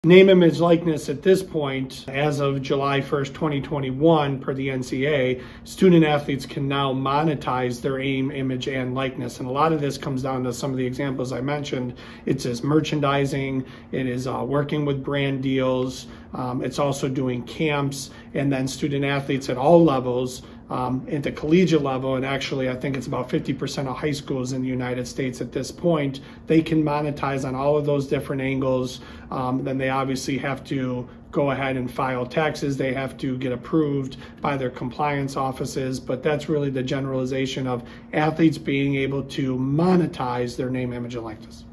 Name, image, likeness at this point, as of July 1st, 2021, per the NCAA, student athletes can now monetize their name, image, and likeness. And a lot of this comes down to some of the examples I mentioned. It's just merchandising, it is working with brand deals, it's also doing camps, and then student athletes at all levels, at the collegiate level, and actually I think it's about 50% of high schools in the United States at this point, they can monetize on all of those different angles. Then they obviously have to go ahead and file taxes. They have to get approved by their compliance offices, but that's really the generalization of athletes being able to monetize their name, image, and likeness.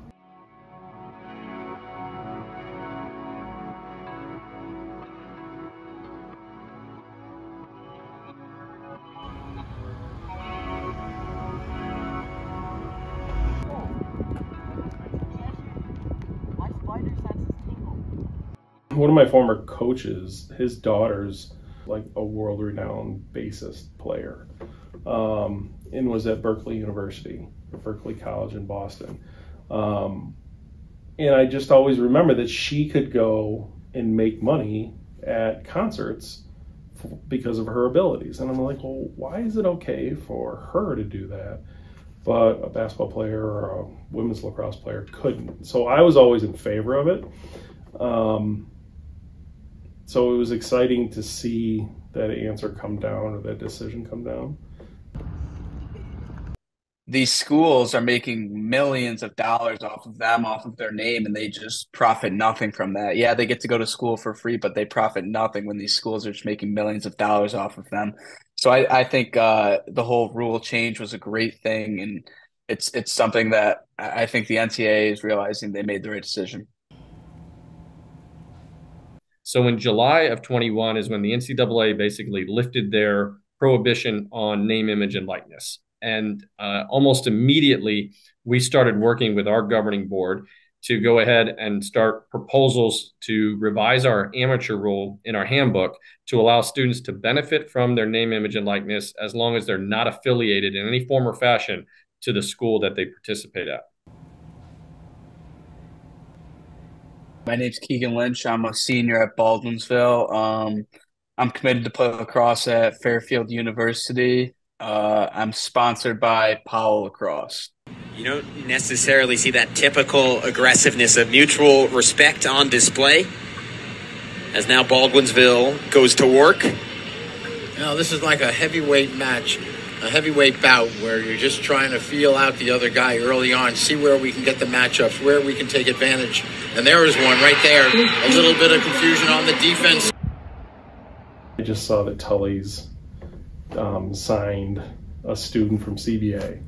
One of my former coaches, his daughter's like a world-renowned bassist player, and was at Berkeley University, Berkeley College in Boston. And I just always remember that she could go and make money at concerts because of her abilities. And I'm like, well, why is it okay for her to do that, but a basketball player or a women's lacrosse player couldn't? So I was always in favor of it. So it was exciting to see that answer come down, or that decision come down. These schools are making millions of dollars off of them, off of their name, and they just profit nothing from that. Yeah, they get to go to school for free, but they profit nothing when these schools are just making millions of dollars off of them. So I think the whole rule change was a great thing, and it's something that I think the NCAA is realizing they made the right decision. So in July of 21 is when the NCAA basically lifted their prohibition on name, image, and likeness. And almost immediately, we started working with our governing board to go ahead and start proposals to revise our amateur rule in our handbook to allow students to benefit from their name, image, and likeness as long as they're not affiliated in any form or fashion to the school that they participate at. My name's Keegan Lynch. I'm a senior at Baldwinsville. I'm committed to play lacrosse at Fairfield University. I'm sponsored by Powell Lacrosse. You don't necessarily see that typical aggressiveness of mutual respect on display, as now Baldwinsville goes to work. Now, this is like a heavyweight match, a heavyweight bout where you're just trying to feel out the other guy early on, see where we can get the matchups, where we can take advantage. And there is one right there. A little bit of confusion on the defense. I just saw that Tully's signed a student from CBA,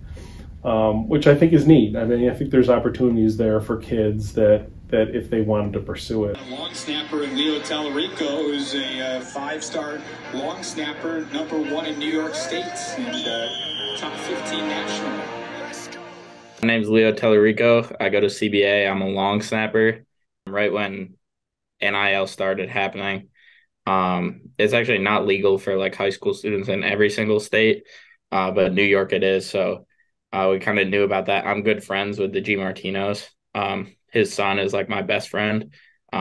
which I think is neat. I mean, I think there's opportunities there for kids that if they wanted to pursue it. Long snapper in Leo Tallarico, who's a five-star long snapper, #1 in New York State and top 15 national. My name's Leo Tallarico. I go to CBA. I'm a long snapper. Right when NIL started happening, it's actually not legal for like high school students in every single state, but New York it is. So we kind of knew about that. I'm good friends with the G. Martinos. His son is like my best friend.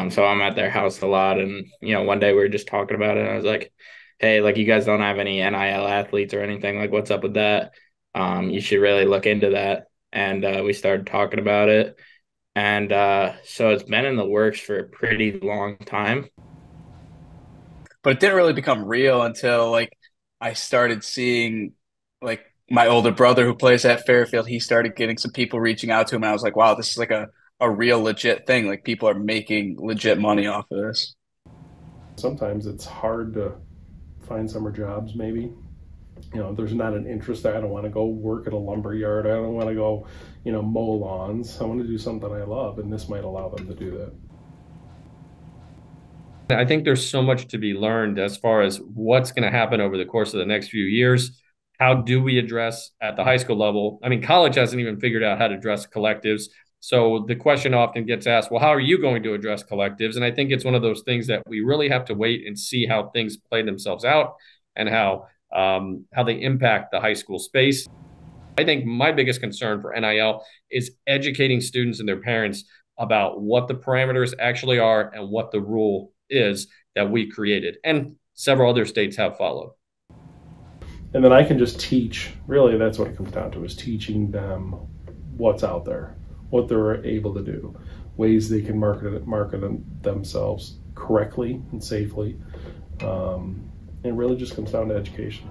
So I'm at their house a lot. And, you know, one day we were just talking about it. And I was like, hey, like you guys don't have any NIL athletes or anything. Like, what's up with that? You should really look into that. And we started talking about it. And so it's been in the works for a pretty long time. But it didn't really become real until like I started seeing like my older brother who plays at Fairfield. He started getting some people reaching out to him. And I was like, wow, this is like a real legit thing. Like people are making legit money off of this. Sometimes it's hard to find summer jobs, maybe. You know, there's not an interest there. I don't want to go work at a lumber yard. I don't want to go, you know, mow lawns. I want to do something I love, and this might allow them to do that. I think there's so much to be learned as far as what's going to happen over the course of the next few years. How do we address at the high school level? I mean, college hasn't even figured out how to address collectives. So the question often gets asked, well, how are you going to address collectives? And I think it's one of those things that we really have to wait and see how things play themselves out and how they impact the high school space. I think my biggest concern for NIL is educating students and their parents about what the parameters actually are and what the rule is that we created. And several other states have followed. And then I can just teach, really that's what it comes down to, is teaching them what's out there, what they're able to do, ways they can market themselves correctly and safely. It really just comes down to education.